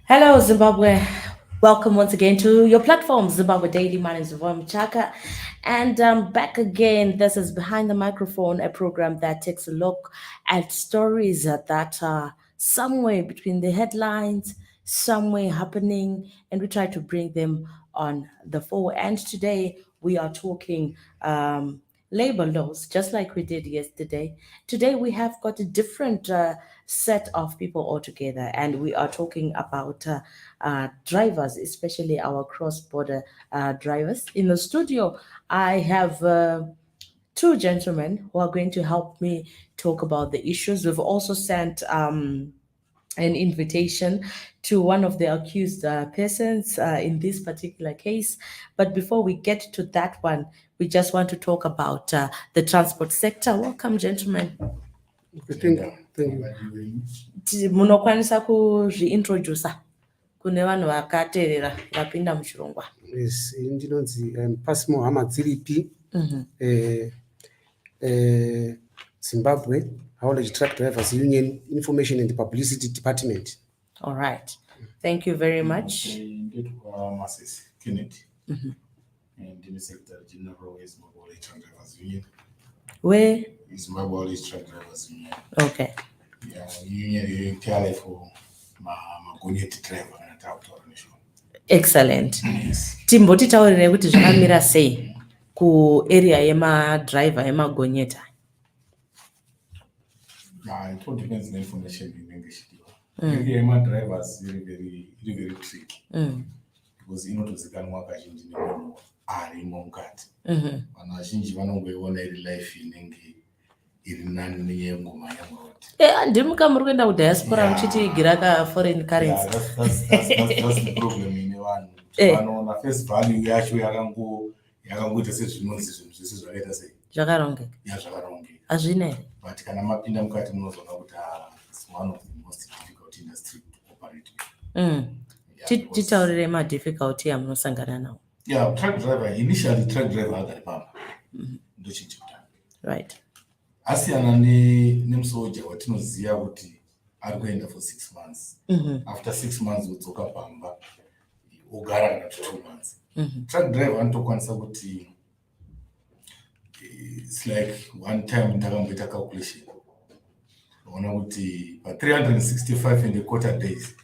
Hello, Zimbabwe. Welcome once again to your platform, Zimbabwe Daily. My name is Vom Chaka, and back again. This is Behind the Microphone, a program that takes a look at stories that are somewhere between the headlines, somewhere happening, and we try to bring them on the fore. And today we are talking labor laws, just like we did yesterday. Today we have got a different set of people altogether, and we are talking about drivers, especially our cross-border drivers. In the studio, I have two gentlemen who are going to help me talk about the issues. We've also sent an invitation to one of the accused persons in this particular case. But before we get to that one, we just want to talk about the transport sector. Welcome, gentlemen. Thank you. Munokwanisa kuzviintrodusa kune vanhu vakateerera vapinda muchirongwa. Yes, ndinonzi Pasmo Hamadziripi, Zimbabwe Haulage Truck Drivers Union Information and Publicity Department. All right. Thank you very much. Mrs. Kennedy, and the Secretary General is Zimbabwe Truck Drivers Union. Where? Zimbabwe Truck Drivers Union. Okay. Yeah, union care for my driver and Excellent. Yes. Timboti taurire kuti zvakamira sei kuarea yemadriver emagonyeta. It all depends on the information in English. Area my drivers very tricky. Because inotozikanwa kazhinji nevanhu arimo mukati. Vanhu vazhinji vanongoiona iri life inenge iri nani nenyengoma yamuroti. Ndimuka muri kuenda kudiaspora muchitigira ka foreign currency. That's the problem in vanhu. Vanoona face value yacho yakangoita sezvinonzi zvinhu zvese zvakaita sei. Zvakarongeka. Zvakarongeka. Hazvine. But kana mapinda mukati munozoona kuti it's one of the most difficult industry to operate with. Titaurire madifficulty amunosangana nawo. Yeah, truck driver, initially truck driver agari pamba. Ndochichikutanga. Right. Asiyana nemusoja watinoziva kuti ari kuenda for 6 months. After 6 months wodzoka pamba ogara kana 2 months. Truck driver anotokwanisa kuti it's like one time ndakamboita calculation. Unoona kuti pa 365 and a quarter days.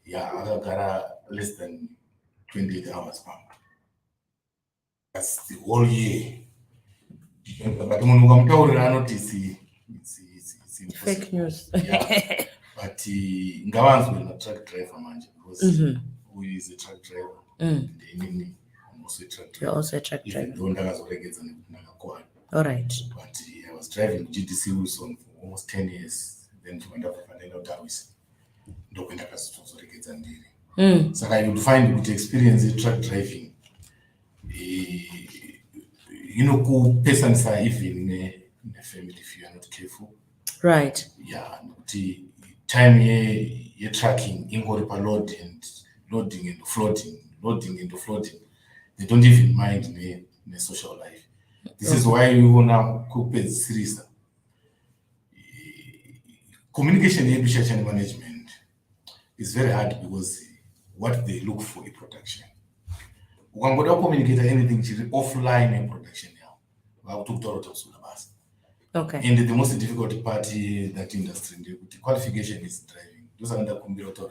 Yeah, akagara less than 28 hours pamba. That's the whole year. But munhu ukamutaurira anoti it's fake news. Yeah. But ngavanzwe na truck driver manje because who is a truck driver and inini I'm also a truck driver. You're also a truck driver. Even though ndakazoregedza ndakakwana. All right. But I was driving GDC Wilson for almost 10 years. Then ndakafanaenda kutarwisa ndokwenda kazoregedza ndiri. Saka you would find kuti experience in truck driving kupesanisa even in a family if you are not careful. Right. Yeah, the time ye tracking ingori pa loading and floating. They don't even mind in social life. This is why we wanna cook series. Communication and education management is very hard because what they look for in production. Ukangoda communicate anything chiri offline in production now. Okay. And the most difficult part in that industry, the qualification is driving. Those are the computer.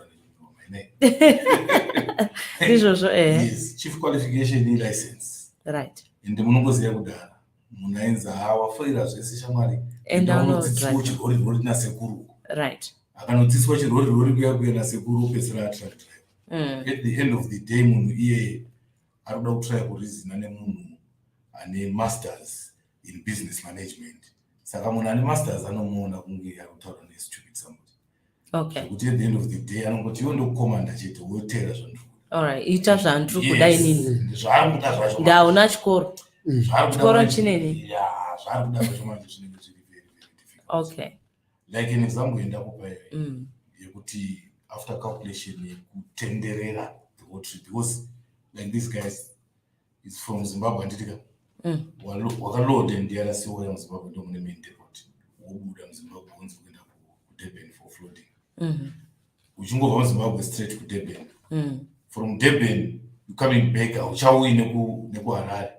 Yes, chief qualification is license. Right. And the munongoziya kudara. Munaenza hawafoira zvese shamwari. And anodzidziswa chirori nasekuru. Right. Akanodzidziswa chirori kuya nasekuru pesera truck driver. At the end of the day munhu iye arikuda kutry kurizina nemunhu ane masters in business management. Saka munhu ane masters anomuona kunge arikutaura stupid somebody. Okay. Kuti at the end of the day anongoti iwe ndokukomanda chete wotera zvandiri. All right. Ita zvandiri kudai nini. Zvaari kuda zvacho. Ndauna chikoro. Zvaari Chikoro chineni. Yeah, zvaari kuda zvacho manje zvinenge zviri very very difficult. Okay. Like an example ndakupa yekuti after calculation yekutenderera the whole trip because like these guys is from Zimbabwe anditika. Wakaload and the other siwa ya Zimbabwe ndo mune main depot. Wobuda Zimbabwe kunzi kuenda ku Durban for floating. uchingobva muZimbabwe straight kuDurban. From Durban you coming back auchauyi nekuHarare,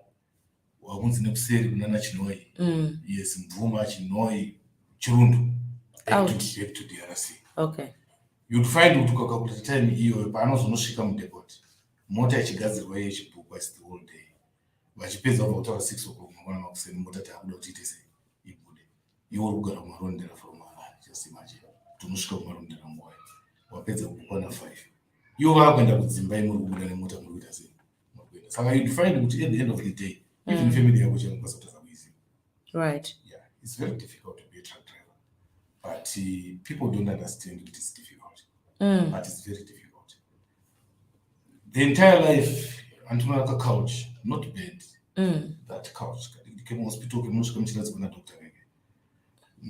wakunzi nekuseri kunana Chinoi. Yes, Mvuma, Chinoi, Chirundu, back to DRC. Okay. You'd find kuti ukakalkulate time iyo paanozonosvika mudepot mota ichigadzirwa yechibhukwa the whole day, vachipedza kubva kutaura 6 o'clock mangwana makuseni mota taakuda kuti ite sei ibude, iwe uri kugara kumarondera from Harare. Just imagine kuti unosvika kumarondera nguwai wapedza kubhukwa na 5, ivo vaakuenda kudzimba muri kubuda nemota muri kuita sei murikuenda. Saka you'd find kuti at the end of the day even family yako chakukwanisa kutadza kuiziva. Right. Yeah, it's very difficult to be a truck driver, but people don't understand it is difficult. But it's very difficult. The entire life, Antonaka couch, not bed. That couch. You came hospital, you must come to the doctor.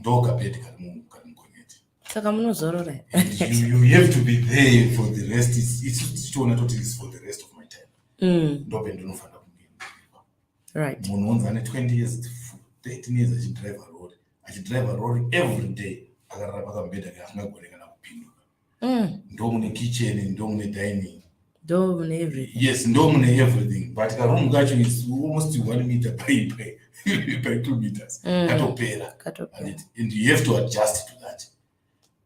Dog bed can you have to be there for the rest. It's for the rest of my time. Right. 20 years, 13 years, I should drive a road. I should drive a road every day. I got a bed. Ndomune kitchen, ndomune dining, ndomune everything. Yes, ndomune everything. But the room gacho is almost 1 meter by 2 meters. Katopera. And you have to adjust to that.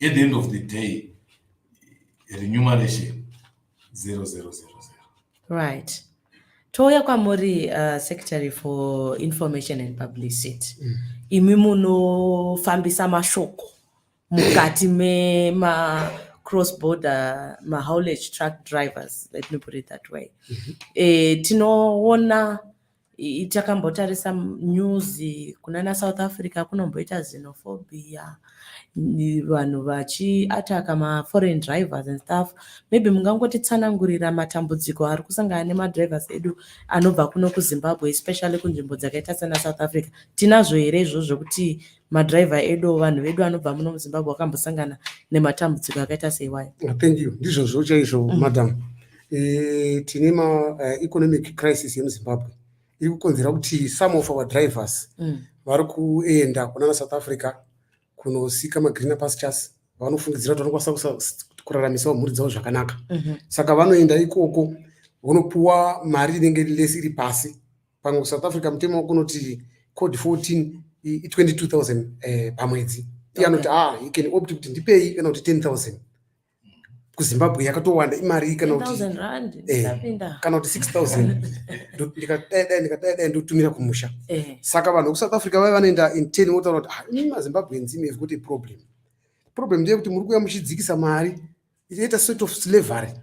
At the end of the day, remuneration 0000. Right. Toya kwamuri Secretary for Information and Publicity. Imi munofambisa mashoko mukati ma cross-border haulage truck drivers, let me put it that way. Tinoona takambotarisa news kunana South Africa kunomboita xenophobia, vanhu vachiataka ma-foreign drivers and stuff. Maybe mungangotitsanangurira matambudziko ari kusangana nemadrivers edu anobva kuno kuZimbabwe, especially kunzvimbo dzakaita sena South Africa. Tinazvo here izvozvo kuti madriver edu, vanhu vedu anobva muno muZimbabwe vakambosangana nematambudziko akaita seiwayo? Thank you. Ndizvozvo chaizvo madam. Tine economic crisis yemuZimbabwe iri kukonzera kuti some of our drivers vari kuenda kunana South Africa kunosika greener pastures, vanofungidzira kuti vanokwanisa kuraramisawo mhuri dzavo zvakanaka. Saka vanoenda ikoko vonopuwa mari inenge less iri pasi. Pamwe South Africa mutemo kunoti code 14 22,000 pamwedzi. Iye anoti you can opt kuti ndipei kana kuti 10,000. KuZimbabwe yakatowanda imari kana kuti 10,000 rand kana kuti 6,000 ndikadai ndotumira kumusha. Saka vanhu kuSouth Africa vai vanoenda in 10 votaura kuti inini maZimbabweans have got a problem ndeyekuti muri kuuya muchidzikisa mari, inoita sort of slavery,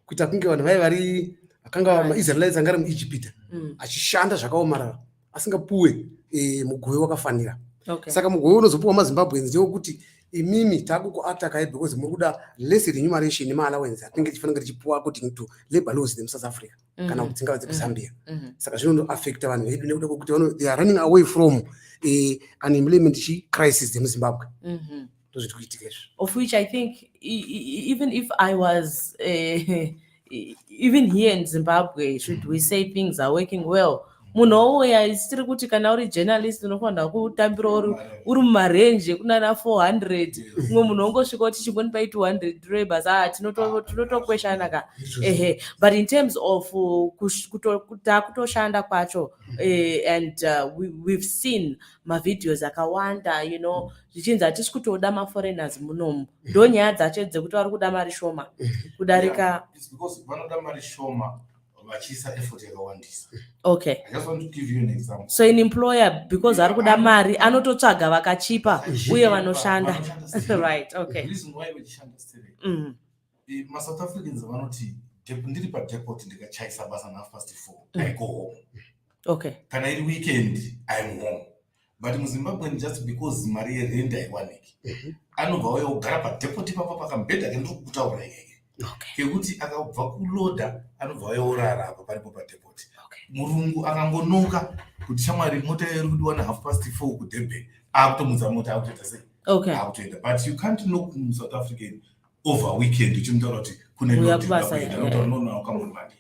kuita kunge vanhu vai vari akanga maIsraelites anga ari muIjipita achishanda zvakaomarara asingapuwe mugove wakafanira. Saka mugove unozopuwa maZimbabweans ndewekuti imimi takukuataka head because muri kuda less remuneration nemaallowance atinge tifanira tichipuwa kuti to labor laws in South Africa kana kuti dzingava dzekuZambia. Saka zvinondo affect vanhu vedu nekuda kwekuti they are running away from an employment crisis in Zimbabwe. Of which I think even if I was even here in Zimbabwe, should we say things are working well, munouya isiri kuti kana uri journalist unofanira kutambira uri mumarenje kunana 400, umwe munhu ongosvika kuti chimbonipai 200 rebus, tinotokweshana ka. But in terms of kutoshanda kwacho, and we've seen mavideos akawanda, zvichinzi hatisi kutoda maforeigners munomu. Ndo nyaya dzacho dzekuti vari kuda mari shoma kudarika. It's because vanoda mari shoma vachisa effort yakawandisa. Okay. I just want to give you an example. So an employer, because ari kuda mari anototsvaga vakachipa uye vanoshanda. Right, okay. The reason why vachishanda still. Ma-South Africans vanoti ndiri padepot ndikachaisa basa na 4:30 I go home. Okay. Kana iri weekend I'm home. But muZimbabwe just because mari yerent haiwaniki, anobva uya kugara padepot ipapa pakambedha kendiri kutaura ikeke. Kekuti akabva kuloda anobva uya orara apa paripo padepot. Murungu akangonoka kuti shamwari mota iri kudiwa na 4:30 kuDurban, akutomudza mota akutoita sei. Akutoenda. But you can't knock South African over weekend uchimutaura kuti kune no come on money.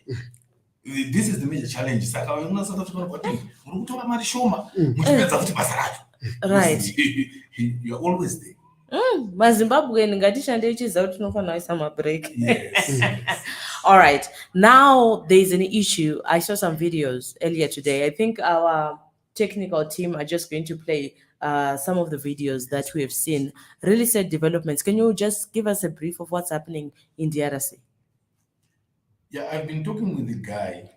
This is the major challenge. Saka una South Africa vanoti muri kutora mari shoma muchipedza kuti basa racho. Right. You are always there. maZimbabwean ngatishandei chiziva kuti tinofanira kuisa mabreak. Yes. All right. Now there's an issue. I saw some videos earlier today. I think our technical team are just going to play some of the videos that we have seen. Really sad developments. Can you just give us a brief of what's happening in DRC? Yeah, I've been talking with the guy.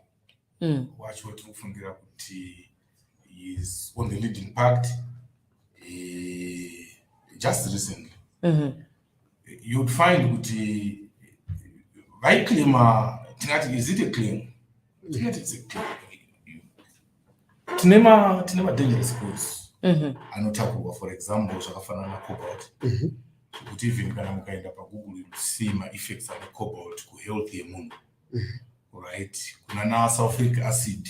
Watch what is on the lead impact just recently. You'd find that I claim is it a claim? It's a claim. Tinema dangerous goods. Anotakuwa, for example, zvakafanana cobalt. Kuti even kana mukaenda paGoogle you see my effects of the cobalt ku health yemunhu. Right? Kuna na sulfuric acid.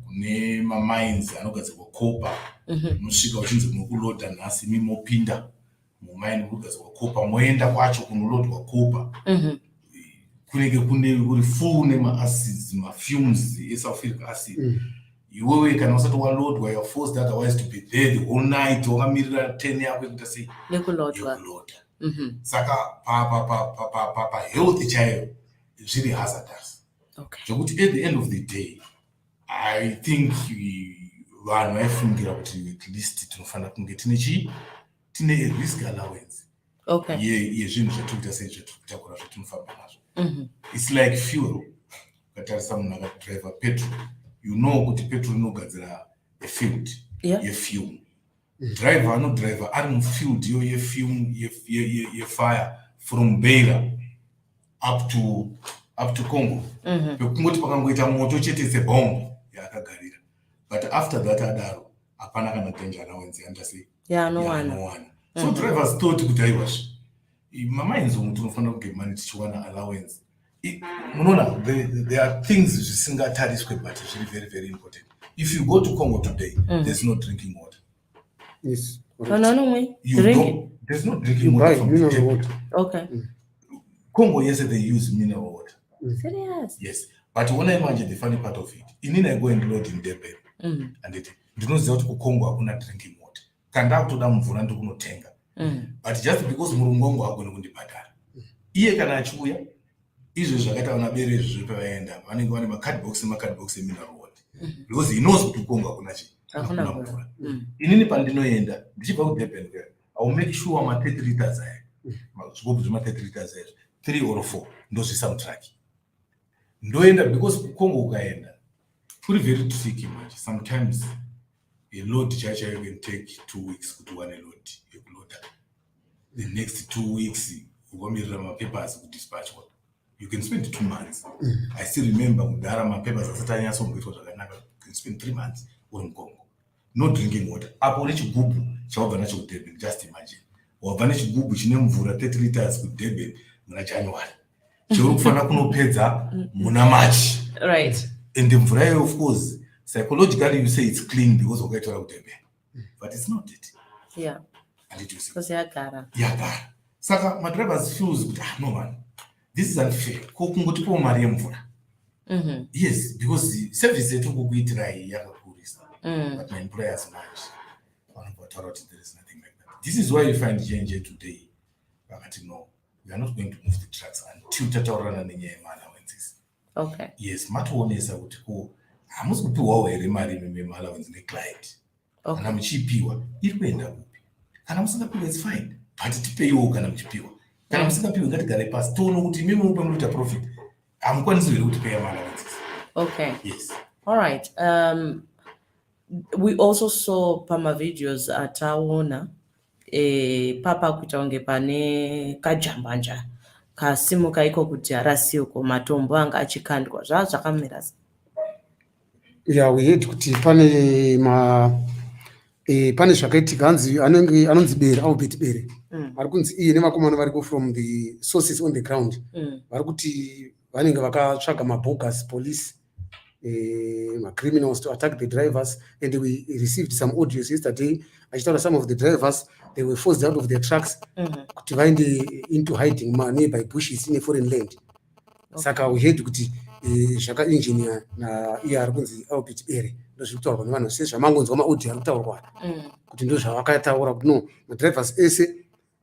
Kune ma mines anogadzirwa copper. Unosvika uchinzi mukuloda nhasi mimopinda mumine kugadzirwa copper moenda kwacho kunolodwa copper. Kunenge kune full nema acids ma fumes sulfuric acid. Iwewe kana usati walodwa you're forced otherwise to be there the whole night wakamirira 10 yako yekuti sei yekulodwa. Saka pa health chaiyo zviri hazardous. Okay. Zvekuti at the end of the day I think vanhu vaifungira kuti at least tinofanira kunge tine risk allowance. Okay. Yezvinhu zvatinoita sei zvatinotakura zvatinofamba nazvo. It's like fuel. Ukatarisa munhu akadriva petrol, you know kuti petrol inogadzira a field yefuel. Driver anodriva ari mufield yo yefuel yefire from Beira up to Congo. Pekungoti pakangoita moto chete sebomb yakagarira. But after that adaro hapana kana danger allowance yandase. No one. So drivers thought kuti aiwazvo mamainzi munthu unofanira kuge mani tichiwana allowance. Munoona there are things zvisingatariswe but zviri very very important. If you go to Congo today, there's no drinking water. Yes. There's no drinking water from the table. Water. Okay. Congo, yes, they use mineral water. Serious? Yes. But when I imagine the funny part of it, I go and load in Durban. And it ndinoziva kuti kuCongo hakuna drinking water. Kanda kutoda mvura ndokunotenga. But just because murungu wangu hagoni kundibhadhara. Iye kana achiuya, izvo zvakaita vana bere zvepaenda, vanenge vane macardbox emineral water. Because he knows kuti kuCongo hakuna mvura. Inini pandinoenda, ndichibva kuDurban, I will make sure my 30 liters aya. Zvigubhu zvema 30 liters aya. 3 or 4 ndozvisa mutraki. Ndoenda because kuCongo ukaenda kuri very tricky much. Sometimes a load charge can take 2 weeks kuti one load yekuloda. The next 2 weeks ugomirira mapapers kudispatch. You can spend 2 months. I still remember kudhara mapapers asati anyatsombetwa zvakanaka. You can spend 3 months on Congo. No drinking water. Apo nechigubhu chabva nacho kuDurban, just imagine. Wabva nechigubhu chine mvura 30 liters kuDurban muna January. Chiri kufanira kunopedza muna March. Right. And the mvura, of course, psychologically you say it's clean because wakaitora kuDurban. But it's not it. Yeah. And it is. Because yagara. Saka my drivers feels good. No man, this is unfair. Kokungotipo mari yemvura. Yes, because the service yetu kukuitira yakakurisa. But my employers manage. There is nothing like that. This is why you find J&J today. No, we are not going to move the trucks until tataurana nenyaya yemaallowance. Okay. Yes, matoonesa kuti ko hamusi kupiwawo here mari memaallowance neclient. Kana muchipiwa iri kuenda kupi? Kana musingapiwa it's fine. But tipeiwo kana muchipiwa. Kana musingapiwa ngatigare pasi toona kuti mimi mupe munoita profit. Hamukwanisi here kuti paya maallowance. Okay. Yes. All right. We also saw pama videos ataona papa kuita kunge pane kajambanja kasimuka iko kuti harasi uko matombo anga achikandwa zvakamira sei? Yeah, we heard kuti pane zvakaitika anonzi Bere Albert Bere vari kunzi iye nemakomana variko from the sources on the ground vari kuti vanenge vakatsvaga mabogus police criminals to attack the drivers, and we received some audios yesterday. I told some of the drivers they were forced out of their trucks to find into hiding nearby bushes in a foreign land. Saka we heard kuti zvaka engineer na iye ari kunzi Albert Bere ndozviri kutaurwa nevanhu sezvo zvamangonzwa maaudio ari kutaurwa kuti ndozvavakataura kuti no madrivers ese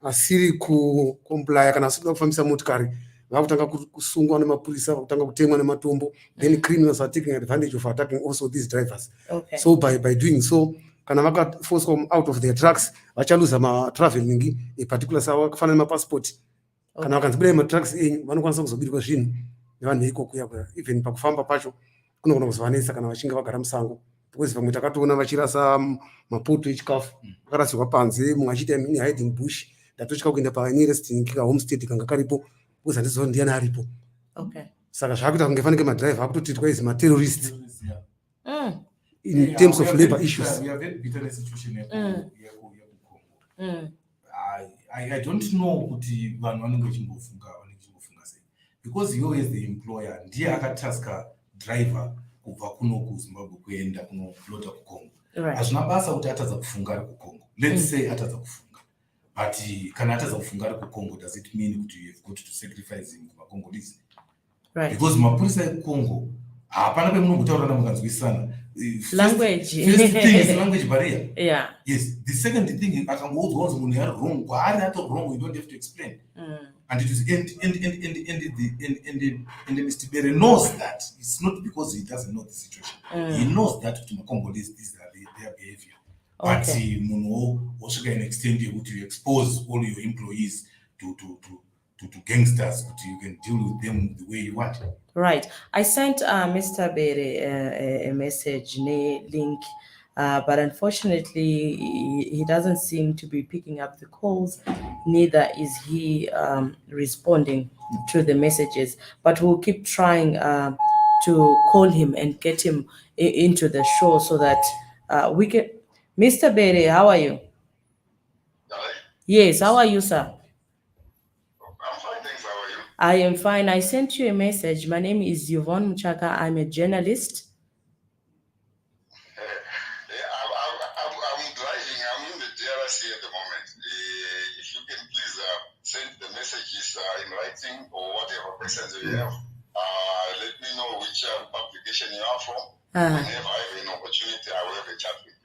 asiri kukomplya kana asiri kufambisa motikari vakutanga kusungwa nemapurisa, vakutanga kutemwa nematombo. Then criminals are taking advantage of attacking also these drivers. So by doing so, kana vakaforced out of their trucks, vachaluza matraveling particular sawa kufanana nemapassport. Kana vakanzibudai matrucks enyu vanokwanisa kuzobirwa zvinhu nevanhu veikokuya even pakufamba pacho kunogona kuzovanetsa kana vachinge vagara musango, because vamwe takatoona vachirasa mapoto echikafu akarasirwa panze, mumwe achiita mini hiding bush. Ndatotya kuenda panearest homestead kanga karipo because handiziva ndiani aripo. Saka zvakuita kunge fanike madriver akutotiitwa izi materrorist in terms of labor issues. We are very bitter in a situation I don't know kuti vanhu vanenge vachimbofunga sei, because you as the employer ndiye akataska driver kubva kuno kuZimbabwe kuenda kunoflota kuCongo. Hazvina basa kuti atadza kufunga ari kuCongo. Let's say atadza kufunga, but kana atadza kufunga ari kuCongo, does it mean kuti you have got to sacrifice him kuvaCongolese? Because mapurisa ekuCongo hapana pemunongotaura namukanzwisana. Language. First thing is language barrier. Yeah. Yes. The second thing, akangoudzwa kuti munhu ari wrong, kwaari ato wrong, you don't have to explain. And it is and Mr. Bere knows that it's not because he doesn't know the situation. He knows that to Congolese these are their behavior. But munhu osvika in extent yekuti you expose all your employees to gangsters, but you can deal with them the way you want. Right. I sent Mr. Bere a message, link, but unfortunately he doesn't seem to be picking up the calls. Neither is he responding to the messages. But we'll keep trying to call him and get him into the show so that we can. Mr. Bere, how are you? Hi. Yes, how are you, sir? I'm fine, thanks. How are you? I am fine. I sent you a message. My name is Yvonne Muchaka. I'm a journalist. I'm driving. I'm in the DRC at the moment. If you can please send the messages in writing or whatever questions you have, let me know which publication you are from. Whenever I have an opportunity, I will have a chat with you.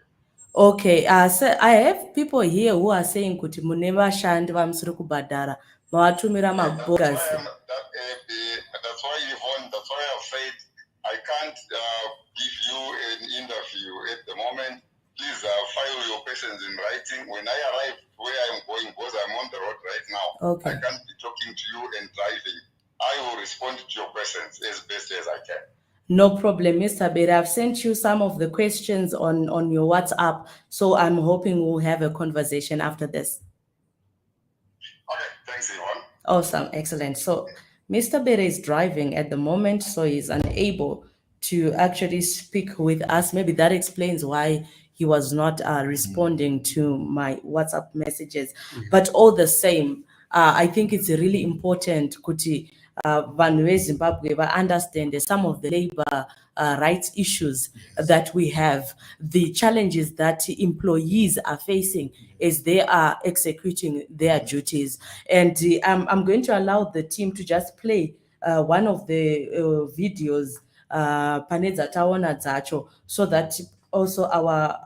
Okay, so I have people here who are saying kuti muneva shandi vamusiri kubhadhara mavatumira mabogas. That's why Yvonne, that's why I've said I can't give you an interview at the moment. Please file your questions in writing. When I arrive where I'm going, because I'm on the road right now, I can't be talking to you and driving. I will respond to your questions as best as I can. No problem, Mr. Bere. I've sent you some of the questions on your WhatsApp, so I'm hoping we'll have a conversation after this. Okay, thanks, Yvonne. Awesome, excellent. So Mr. Bere is driving at the moment, so he's unable to actually speak with us. Maybe that explains why he was not responding to my WhatsApp messages. But all the same, I think it's really important kuti vanhu veZimbabwe understand some of the labor rights issues that we have, the challenges that employees are facing as they are executing their duties. And I'm going to allow the team to just play one of the videos panedza taona dzacho, so that also our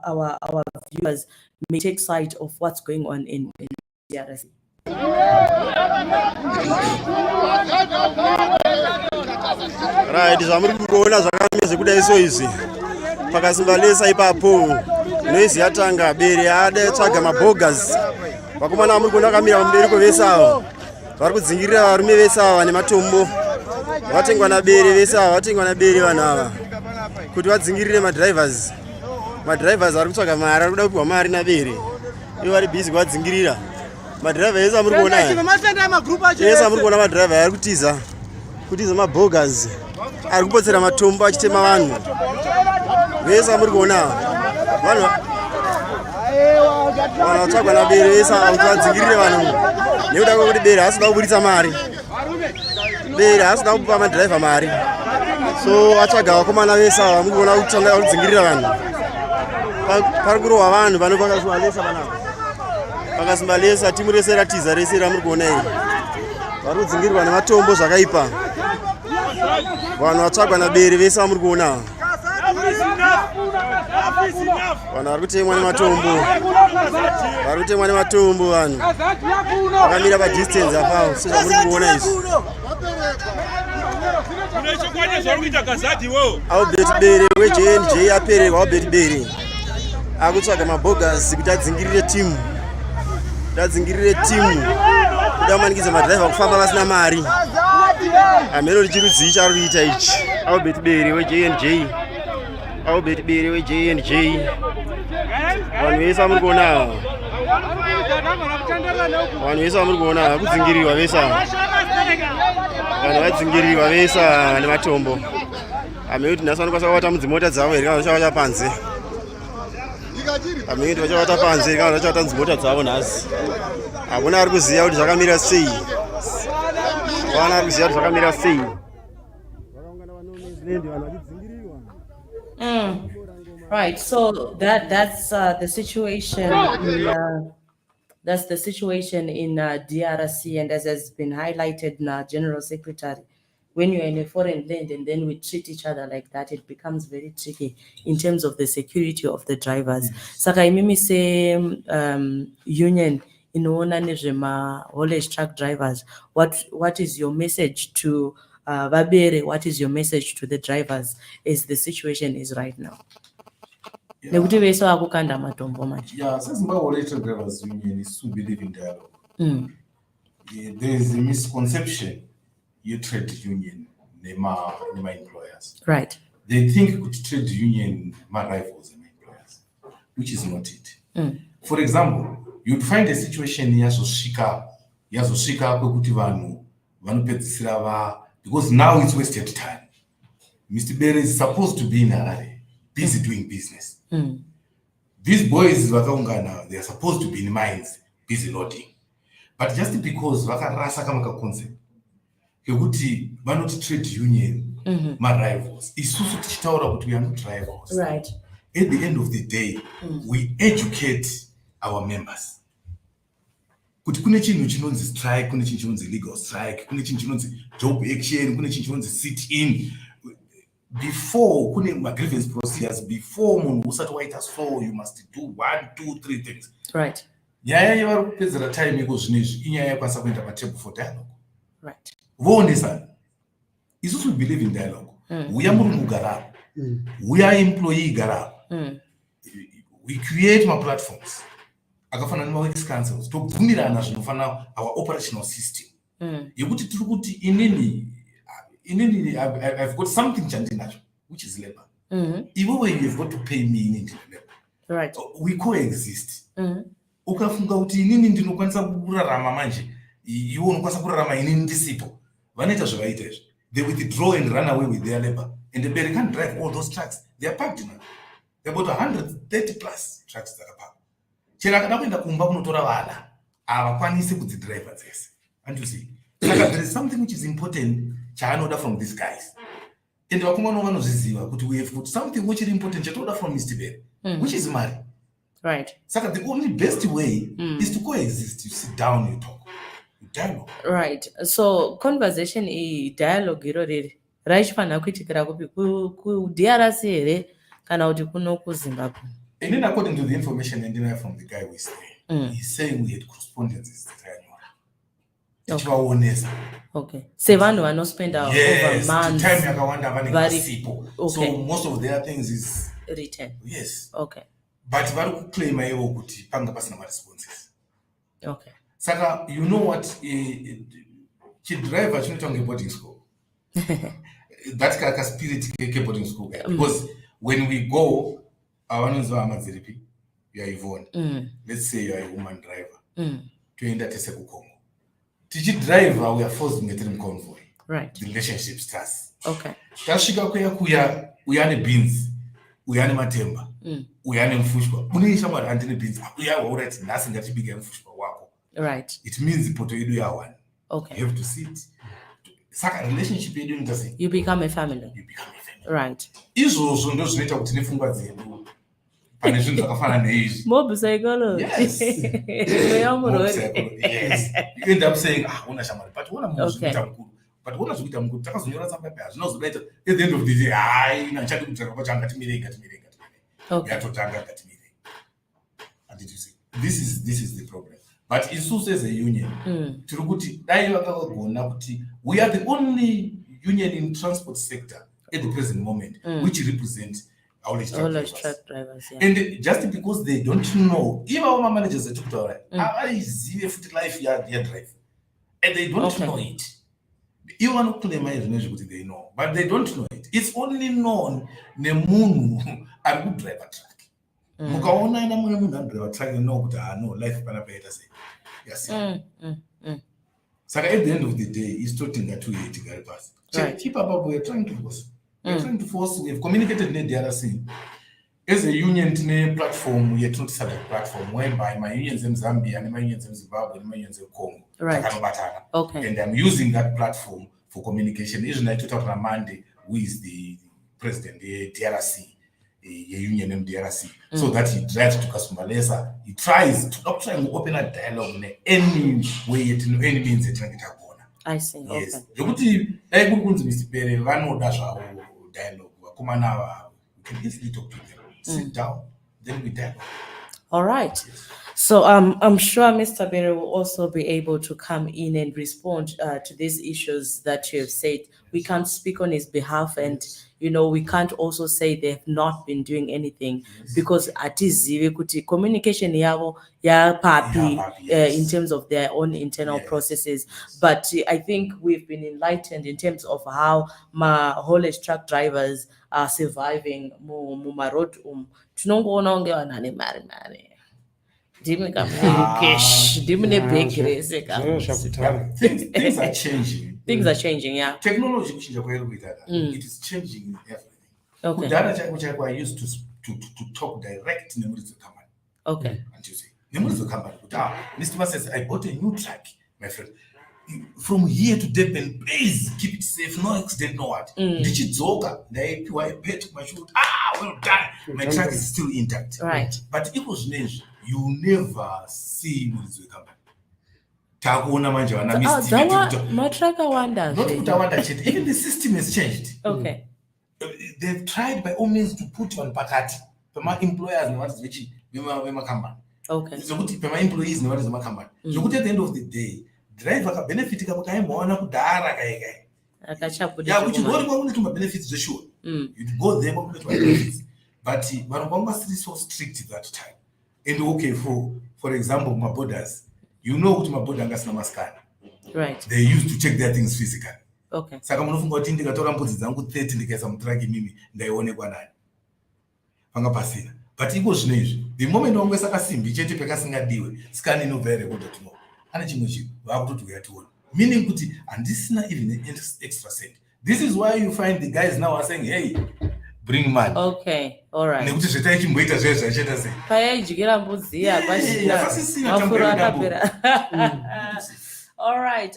viewers may take sight of what's going on in DRC. Right, zvamuri kuona zvakameze kudai so izvi pakasimbalesa ipapo noizi yatanga Bere ade tsvaga mabogas vakomana vamuri kuona vakamira pamubereko vese ava vari kudzingirira varume vese ava nematombo vatengwa naBere vese ava vatengwa naBere vanhu ava kuti vadzingirire madrivers vari kutsvaga mari, ari kuda kupiwa mari naBere, ivo vari bhizi kuvadzingirira madriver vese amuri kuona vese amuri kuona madriver ari kutiza mabogas ari kupotsera matombo achitema vanhu vese amuri kuona vanhu vatsvagwa naBere vese ava kuti vadzingirire vanhu nekuda kwekuti Bere asida kubuditsa mari, Bere asida kupa madriver mari, so atsvaga vakomana vese ava muri kuona kutanga kudzingirira vanhu. Pari kurohwa vanhu pano pakasimbalesa panapa, pakasimbalesa timu rese ratiza rese ramuri kuona iri vari kudzingirwa nematombo zvakaipa, vanhu vatsvagwa naBere vese vamuri kuona vanhu vari kutemwa nematombo, vari kutemwa nematombo vanhu vakamira padistance apawo sezvamuri kuona izvi. Albert Bere weJNJ apererwa. Albert Bere akutsvaga mabhogas kuti adzingirire timu, kuda kumanikidza madhiraivha kufamba vasina mari. Hameno richirudzi chari kuita ichi. Albert Bere weJNJ, Albert Bere weJNJ. Vanhu vese vamuri kuona ava, vanhu vese vamuri kuona ava kudzingiriwa vese ava, vanhu vadzingiriwa vese nematombo. Hameno kuti nhasi vanokwanisa kuvata mudzimota dzavo here kana vachavata panze. Hameno kuti vachavata panze here kana vachavata mudzimota dzavo nhasi. Hakuna ari kuziva kuti zvakamira sei. Vana ari kuziva kuti zvakamira sei. Right, so that's the situation. That's the situation in DRC, and as has been highlighted in General Secretary, when you're in a foreign land and then we treat each other like that, it becomes very tricky in terms of the security of the drivers. Saka imimi say union inoona nezvema haulage truck drivers. What is your message to Vabere? What is your message to the drivers as the situation is right now? Nekuti vese vakukanda matombo manje. Yeah, seZimbabwe haulage truck drivers union is to believe in dialogue. There is a misconception you trade union nema employers. Right. They think could trade union my rivals and employers, which is not it. For example, you'd find a situation yazosvika kwekuti vanhu vanopedzisira because now it's wasted time. Mr. Bere is supposed to be in Harare, busy doing business. These boys vakaungana, they are supposed to be in mines, busy loading. But just because vakarasa kama concept kekuti vanoti trade union my rivals, isusu tichitaura kuti we are not rivals. Right. At the end of the day, we educate our members. Kuti kune chinhu chinonzi strike, kune chinhu chinonzi legal strike, kune chinhu chinonzi job action, kune chinhu chinonzi sit in. Before kune grievance procedures, before munhu usati waita so, you must do 1, 2, 3 things. Right. Nyaya yevari kupedzera time iko zvinezvi inyaya yakwanisa kuenda patable for dialogue. Right. Voondesana. Isusu we believe in dialogue. We are murungu gara. We are employee gara. We create my platforms. Akafana nima works councils. Tobvumirana zvinofana our operational system. Yekuti tiri kuti inini I've got something chandinacho, which is labor. Even when you've got to pay me in labor. Right. We coexist. Ukafunga kuti inini ndinokwanisa kurarama manje, iwe unokwanisa kurarama inini ndisipo. Vanoita zvavaita izvi. They withdraw and run away with their labor. And the Bere can't drive all those trucks. They are packed now. There are about 130 plus trucks that are packed. Chera kada kuenda kumba kunotora vana, havakwanisi kudzidriva dzese. And you see, there is something which is important chaanoda from these guys. And vakomana vanozviziva kuti we have got something which is important chatoda from Mr. Bere, which is mari. Right. Saka the only best way is to coexist. You sit down, you talk, you dialogue. Right. So conversation dialogue irorere raichifana kuitikira kupi ku DRC here kana kuti kuno kuZimbabwe. And then according to the information and then from the guy we stay, he's saying we had correspondences Okay. Se vanhu vanospenda over months. Time yakawanda vanenge sipo. So most of their things is written. Yes. Okay. But vari kuclaima ivo kuti panga pasina responses. Okay. Saka you know what chidriver chinoita kunge boarding school. That kind of spirit ke boarding school. Because when we go avanonzwa hama dziripi, you are Yvonne. Let's say you are a woman driver. Toenda tese kuKongo. Tichidriver we are forced to get in convoy. Right. The relationship starts. Okay. Tasvika kuya uyane beans, uyane matemba, uyane mfushwa. Unoisha mari handine beans. Uya alright, nhasi ngatibike mfushwa wako. Right. It means poto yedu yawana. Okay. You have to sit. Saka relationship yedu ndase. You become a family. You become a family. Right. Izvozvo ndo zvinoita kuti nepfungwa dzedu pane zvinhu zvakafana neizvi. Mob psychology. Yes. Yes. You end up saying, una shamari, but una munhu zvikuita mukuru. But una zvikuita mukuru, takazonyora tsamba paya, zvinozoita at the end of the day, hai, nachadi kutsvaka pachanga timirei. Okay. yatotanga katimire. And did you see? This is the problem. But isusu as a union, tiri kuti dai vakagona kuti we are the only union in transport sector at the present moment which represent all these truck drivers. Yeah. And just because they don't know, even our managers that took to life drive, and they don't know it. You want to claim they know, but they don't know it. It's only known Nemunu are good driver truck. Mukaona ina mwana munhu andriva truck know kuti no life panapaita sei. Yes. Saka at the end of the day, it's talking at 280 gari pass. Keep up, we're trying to force. We're trying to force. We've communicated with the other thing. As a union, a platform, we are not set a platform whereby my unions in Zambia and my unions in Zimbabwe and my unions in Congo. Right. Okay. And I'm using that platform for communication. Isn't it Ramande, who is the president, the DRC, a union in DRC, so that he drives to Kasumalesa. He tries to not try and open a dialogue in any way, any means that can get. I see. Yes. Okay. Dialogue. We can easily talk to them. Sit down, then we dialogue. All right. Yes. So I'm sure Mr. Berry will also be able to come in and respond to these issues that you have said. We can't speak on his behalf, and we can't also say they have not been doing anything, because at kuti communication yavo ya papi in terms of their own internal processes. But I think we've been enlightened in terms of how my haulage truck drivers are surviving muma road tinongoona unge vanhu ane mari things are changing. Things are changing, yeah. Technology it is changing everything. Okay. Which I used to talk direct in the company. Okay. And you say, Mr. Mas says, I bought a new truck, my friend. From here to Durban, please keep it safe, no accident, no what. I paid my shoot. Well done. My truck is still intact. Right. But it was named. You never see Mr. Company. Even the system has changed. Okay. They've tried by all means to put on pakati. My employers and what is which company. Okay. So my employees and what is my company. So at the end of the day, driver benefit which is benefits the sure. You go there to benefits. But was so strict at that time. And okay, for example, my borders. You know what my border gas namaskar. Right. They used to check their things physically. Okay. Saka munofunga kuti ndikatora mbudzi dzangu 30 ndikaisa mutraki mimi ndaionekwa nani. Panga pasina. But iko zvinezvi. The moment wangwesa kasimbi chete pekasingadiwe, scan inobva record to know. Ana chimwe chinhu vakutoti uyationa. Meaning kuti handisina even an extra cent. This is why you find the guys now are saying, hey, bring money. Okay, all right. Nekuti zveta ichimboita zvezvo zvacheta sei. Payaidyira mbudzi iya pashina. Mafuro akapera. All right.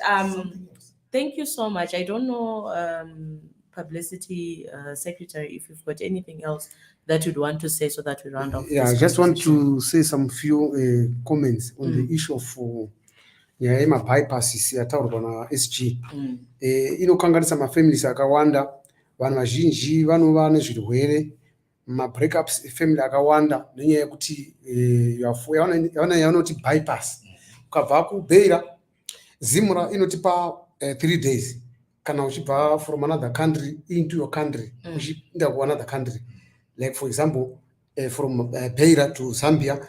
Thank you so much. I don't know, Publicity Secretary, if you've got anything else that you'd want to say so that we round off. Yeah, I just want to say some few comments on the issue of my bypasses yataurwa na SG. Inokanganisa mafamilies akawanda, vanhu vazhinji vanova nezvirwere, breakups family akawanda nenyaya yekuti yavanoti bypass. Ukabva kubeira Zimura inotipa 3 days kana uchibva from another country into your country uchienda ku another country, like for example from Beira to Zambia,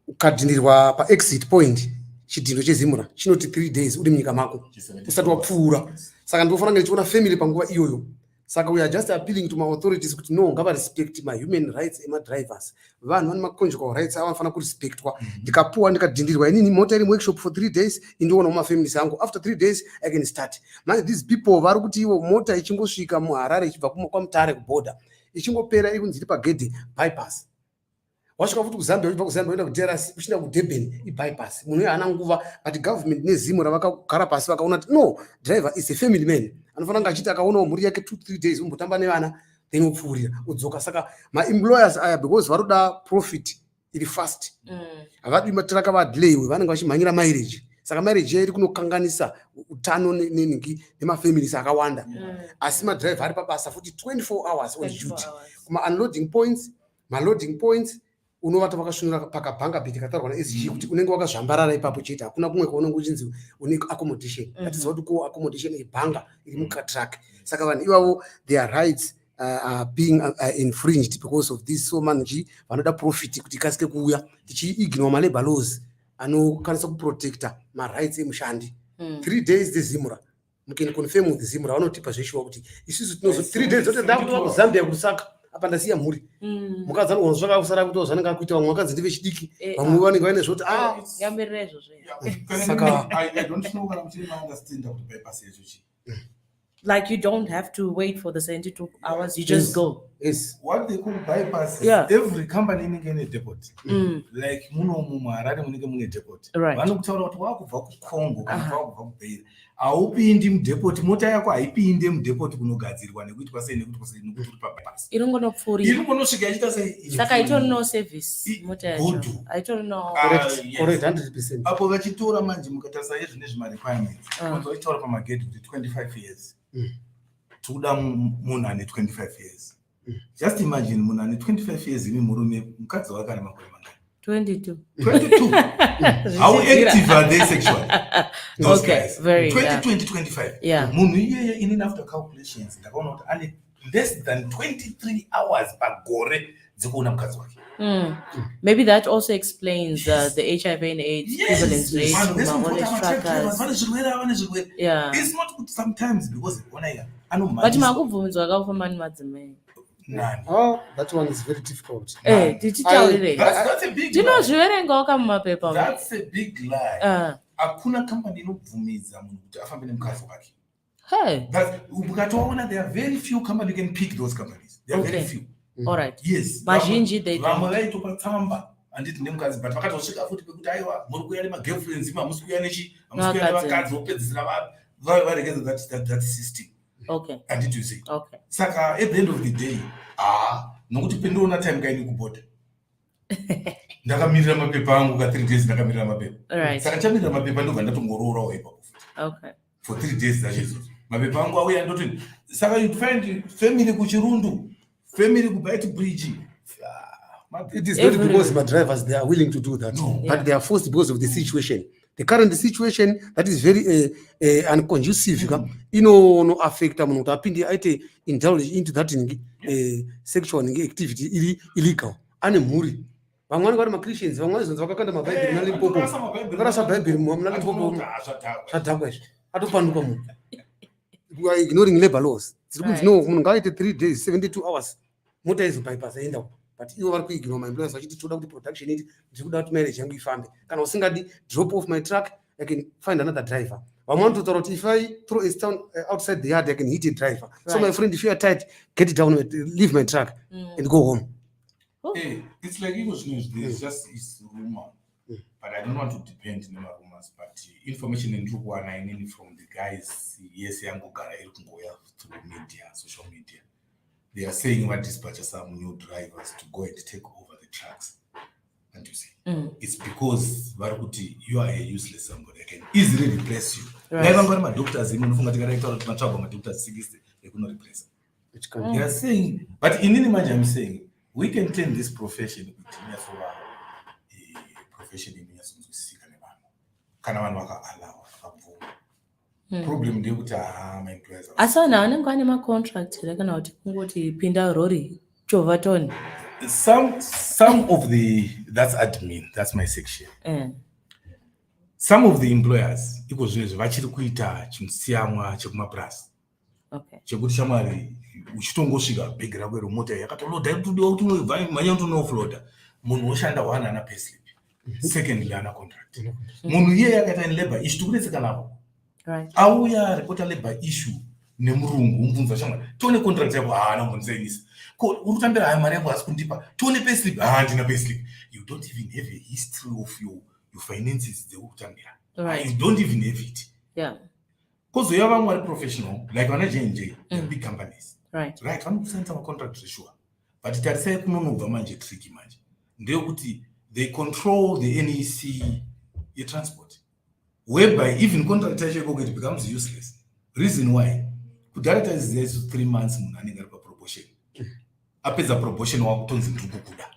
ukadhinirwa pa exit point chidhindo chezimura chinoti 3 days uri munyika mako usati wapfuura. Saka ndofanira ndichiona family panguva iyoyo. Saka we are just appealing to my authorities kuti no, ngava respect my human rights ema drivers. Vanhu vane conjugal rights avanofanira kurespectwa. Ndikapuwa ndikadhindirwa inini mota iri workshop for 3 days indiona uma families angu, after 3 days I can start. Man, these people vari kuti ivo mota ichingosvika muHarare ichibva kwaMutare kuborder ichingopera iri kunziri pagedhe bypass. Wasvika futi kuZambia uchibva kuZambia uenda kuDRC uchienda kuDurban ibypass. Munhu haana nguva, but government neZimura vakagara pasi vakaona kuti no, driver is a family man. Anofanira achiti akaonawo mhuri yake 2-3 days umbotamba nevana then upfuurira udzoka. Saka my employers aya because varoda profit iri fast, havadi matraka vadelay, vanenge vachimhanyira mileage. Saka mileage iri kunokanganisa utano nemafamilies akawanda. Asi madriver ari pabasa futi 24 hours on duty kuma unloading points maloading points unovata vakasvinura pakabhanga bit katarwa naSG kuti unenge wakazvambarara ipapo chete hakuna kumwe kwaunenge uchinzi une accommodation atiziva kuti ko accommodation ibhanga iri mukatrack saka vanhu ivavo their rights are being infringed because of this. So manji vanoda profit kuti ikasike kuuya tichiignore malabor laws anokwanisa kuprotecta marights emushandi. 3 days dzezimura mukeni confirm with zimura vanotipa zveshuwa kuti isusu tinozo 3 days zote ndakutoka kuzambia kusaka apa ndasiya mhuri mukadzi anogona zvaka kusara kuti zvanenge akuita vamwe vakadzi ndive chidiki vamwe vanenge vaine zvoti ngamberere izvozvo saka I don't know kana muchiri maunderstand kuti bypass yacho chi. Like you don't have to wait for the 72 hours, you just go. Yes. What they call bypass is every company inenge ine depot. Like munomu muHarare munenge mune depot. Vanokutaura kuti wakubva kuCongo kana wakubva kuBeira. Haupindi mudepot, mota yako haipinde mudepot kunogadzirwa nekuitwa sei nekuti kusini pabypass. Irongonopfuura. Irongonosvika ichita sei. Saka itori no service mota yacho. I don't know. Correct 100%. Apo vachitora manje mukatarisa nezvima requirements. Kwanza vachitora pamagate kuti 25 years. Toda munhu ane 25 years. Just imagine munhu ane 25 years imi murume mukadzi wake ane makore mangani? 22. How active are they sexually? Those guys. Very 25. Munhu iyeye in after calculations ndakaona kuti ane less than 23 hours pagore dzekuona mukadzi wake. Maybe that also explains the HIV and AIDS prevalence rate. Yeah. It's not good sometimes because but makubvunzwa akafamba nemadzimai. Oh, that one is very difficult. That's a big lie. Paper. That's a big lie. Hakuna company inobvumiza munhu kuti afambe nemukadzi wake. Ukatoona there are very few companies you can pick those companies. There are very few. All right. Yes. Mazhinji they vamwe vaitopa tsamba anditi nemukadzi but vakatosvika futi pekuti aiwa muri kuuya nemagirlfriends hamusi kuuya nevakadzi vopedzisira varegedza that system. Okay. Anditi you see. Okay. Saka at the end of the day nokuti pendinoona time kaini kubhoda ndakamirira mapepa angu ka 3 days ndakamirira mapepa. Saka chamirira mapepa ndobva ndatongororawo ipapo futi. Okay. For 3 days zacho izvozvo mapepa angu auya ndotini. Saka you find family kuchirundu, family kuBite Bridge. It is not because my drivers they are willing to do that, but they are forced because of the situation. The current situation that is very unconducive. No affect munhu kuti apinde aite indulge into that sexual activity illegal. Ane mhuri. Vamwe vanenge vari maChristians, vamwe vanozonzi vakakanda mabhaibheri muna Limpopo. Vakarasa bhaibheri muna Limpopo. Zvadhakwa izvi. Atopanduka munhu. We are ignoring labor laws. Dziri kunzi no munhu ngaaite 3 days 72 hours. Mota izo bypass aenda. But ivo vari kuignore my employers vachiti toda kuti production iti ndikuda kuti marriage yangu ifambe. Kana usingadi drop off my truck, I can find another driver. Vamwe vanototaura kuti if I throw a stone outside the yard, I can hit a driver. So my friend, if you are tight, get it down, leave my truck and go home. Hey, it's like English news. There's just is rumor, but I don't want to depend on rumors. But information in Rwanda, I need from the guys. Yes, yangu gara ilkungoya through media, social media. They are saying what dispatches some new drivers to go and take over the trucks. And you see, it's because Varukuti, you are a useless somebody. I can easily replace you. Never got my doctors, even if I'm my doctors, they could not replace them. They are saying, but in any manner, I'm saying, we can turn this profession into a profession in problem ndekuti my employers. Asana anenge ane ma contract kana kuti kungoti pinda rori chovha toni. Some of the that's admin, that's my section. Some of the employers iko zvinezvo vachiri kuita chimusiyamwa chekumapurasi. Okay. Chekuti shamwari uchitongosvika bhegi rako remota yakatoloda kudiwa kuti manya kuti unofloda munhu oshanda wana ana payslip. Secondly ana contract. Munhu iye akaita labor issue tikunetseka napo. Right. Auya reporter labor issue nemurungu umbunza shamwari tione contract yako haana mbonzeinisa. Ko urutambira hayi mari yako asi kundipa tione payslip ndina payslip. You don't even have a history of your finances dzeurutambira. Right. You don't even have it. Yeah. Because you have one professional like wana J&J, big companies. Right. Right, vanokusenza macontract sure. But tarisai kunonobva manje tricky manje. Ndeyekuti they control the NEC transport. Whereby even contract it becomes useless. Reason why? Kudata is there 3 months munhu anenge ari paproportion. apedza promotion wakutonzi ndiri kukuda.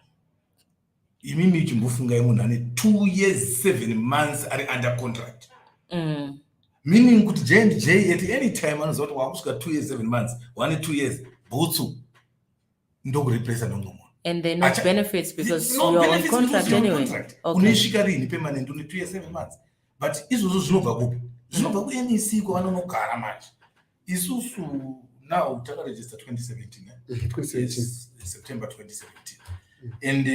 Imimi chimbofungai munhu ane 2 years 7 months ari under contract. Meaning kuti J&J at any time anoziva kuti wakusvika 2 years 7 months, 1 2 years, bhutsu ndokureplace nomwe munhu. And there are no benefits because no you're on benefits contract because anyway. Contract. Okay. Unoisvika rini permanent une 2 years 7 months. But izvozvo zvinobva kupi? Zvinobva kuNEC kwavanonogara manje. Isusu now takaregister 2017. 2017. Yes, September 2017. And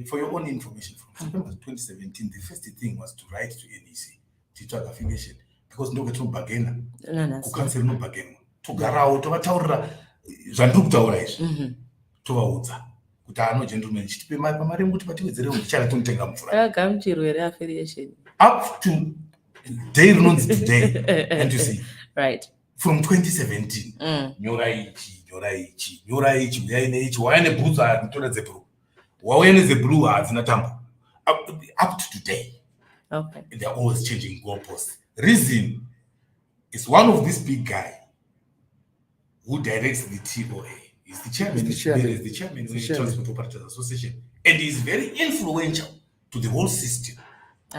for your own information, from September 2017, the first thing was to write to NEC, teacher affiliation, because no get no bargain, who cancel no bargain. To garao, to vataura, zvandiri kutaura izvi, tovaudza kuti ano gentleman chitipe mari kuti patiwedzere ndichara tomutenga mvura. Agamuchirwere affiliation. Up to day rinonzi today, and you see, right. From 2017, nyora ichi, uyai neichi, wauya nebhutsu hadzina dzebhuruu, wauya nedzebhuruu hadzina tambo. Up to today. Okay. They're always changing goalposts. Reason is one of this big guy who directs the TOA. He's the chairman. He's the chairman of the Transport Operators Association. And he's very influential to the whole system.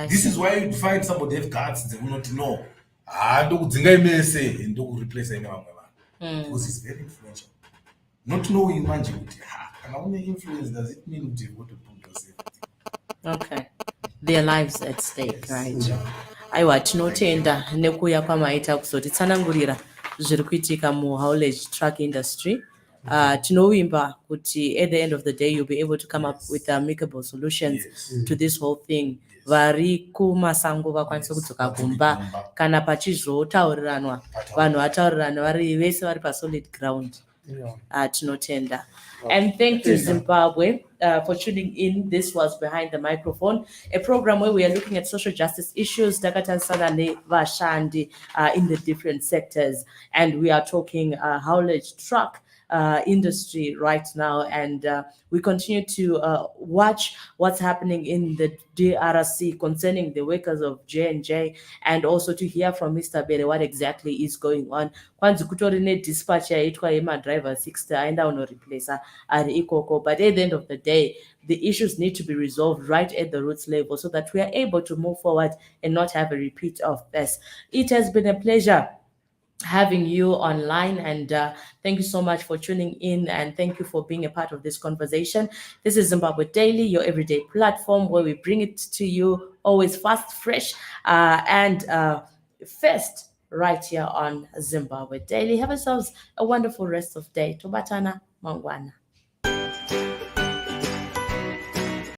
This is why you find somebody have cards, they will not know. Because he's very influential. Not knowing manje kuti kana une influence, does it mean that you want to put yourself? Okay. Their lives at stake, right? Aiwa tinotenda nekuya kwamaita kuzotitsanangurira zviri kuitika muhaulage truck industry. Tinovimba kuti at the end of the day you'll be able to come up with amicable solutions to this whole thing. Vari kumasango vakwanise kudzoka kumba kana pachizotauriranwa vanhu vataurirana vari vese vari pasolid ground. Tinotenda. And thank you, Zimbabwe, for tuning in. This was Behind the Microphone, a program where we are looking at social justice issues takatarisana nevashandi in the different sectors. And we are talking haulage truck industry right now, and we continue to watch what's happening in the DRC concerning the workers of J&J, and also to hear from Mr. Bere what exactly is going on. Kwanzi kutori ne dispatch yaitwa yema driver 60 aenda uno replace ari ikoko, but at the end of the day the issues need to be resolved right at the roots level so that we are able to move forward and not have a repeat of this. It has been a pleasure having you online, and thank you so much for tuning in, and thank you for being a part of this conversation. This is Zimbabwe Daily, your everyday platform where we bring it to you always fast, fresh, and first right here on Zimbabwe Daily. Have yourselves a wonderful rest of day. Tobatana mangwana.